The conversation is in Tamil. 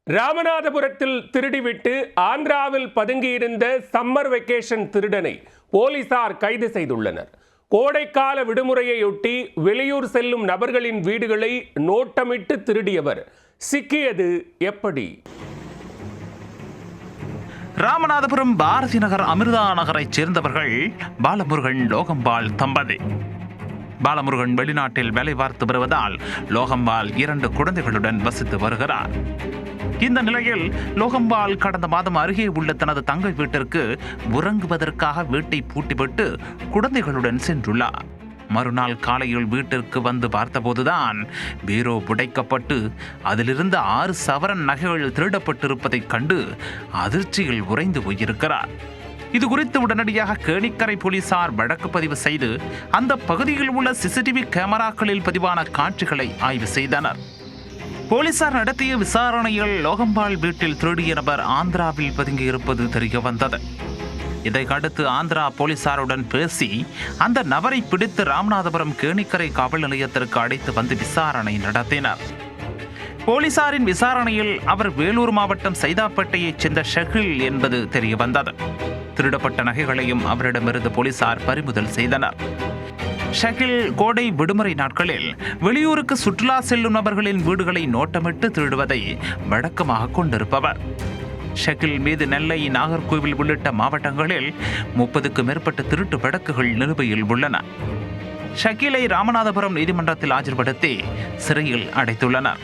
ராமநாதபுரத்தில் திருடிவிட்டு ஆந்திராவில் பதுங்கியிருந்த சம்மர் வெக்கேஷன் திருடனை போலீசார் கைது செய்துள்ளனர். கோடைக்கால விடுமுறையொட்டி வெளியூர் செல்லும் நபர்களின் வீடுகளை நோட்டமிட்டு திருடியவர் சிக்கியது எப்படி? ராமநாதபுரம் பாரதி நகர் அமிர்தா நகரைச் சேர்ந்தவர்கள் பாலமுருகன் லோகம்பாள் தம்பதி. பாலமுருகன் வெளிநாட்டில் வேலை பார்த்து வருவதால் லோகம்பாள் 2 குழந்தைகளுடன் வசித்து வருகிறார். இந்த நிலையில் லோகம்பாள் கடந்த மாதம் அருகே உள்ள தனது தங்கை வீட்டிற்கு உறங்குவதற்காக வீட்டை பூட்டிவிட்டு குழந்தைகளுடன் சென்றுள்ளார். மறுநாள் காலையில் வீட்டிற்கு வந்து பார்த்தபோதுதான் பீரோ புடைக்கப்பட்டு அதிலிருந்து 6 சவரன் நகைகள் திருடப்பட்டிருப்பதைக் கண்டு அதிர்ச்சியில் உறைந்து போயிருக்கிறார். இது குறித்து உடனடியாக கேணிக்கரை போலீசார் வழக்கு பதிவு செய்து அந்த பகுதியில் உள்ள சிசிடிவி கேமராக்களில் பதிவான காட்சிகளை ஆய்வு செய்தனர். போலீசார் நடத்திய விசாரணையில் லோகம்பாள் வீட்டில் திருடிய நபர் ஆந்திராவில் பதுங்கியிருப்பது தெரிய வந்தது. இதை அடுத்து ஆந்திரா போலீசாருடன் பேசி அந்த நபரை பிடித்து ராமநாதபுரம் கேணிக்கரை காவல் நிலையத்திற்கு அழைத்து வந்து விசாரணை நடத்தினர். போலீசாரின் விசாரணையில் அவர் வேலூர் மாவட்டம் சைதாப்பேட்டையைச் சேர்ந்த ஷகில் என்பது தெரிய வந்தது. திருடப்பட்ட நகைகளையும் அவரிடமிருந்து போலீசார் பறிமுதல் செய்தனர். ஷகில் கோடை விடுமுறை நாட்களில் வெளியூருக்கு சுற்றுலா செல்லும் நபர்களின் வீடுகளை நோட்டமிட்டு திருடுவதை வழக்கமாக கொண்டிருப்பவர். ஷகில் மீது நெல்லை, நாகர்கோவில் உள்ளிட்ட மாவட்டங்களில் 30க்கும் மேற்பட்ட திருட்டு வழக்குகள் நிலுவையில் உள்ளன. ஷகிலை ராமநாதபுரம் நீதிமன்றத்தில் ஆஜர்படுத்தி சிறையில் அடைத்துள்ளனர்.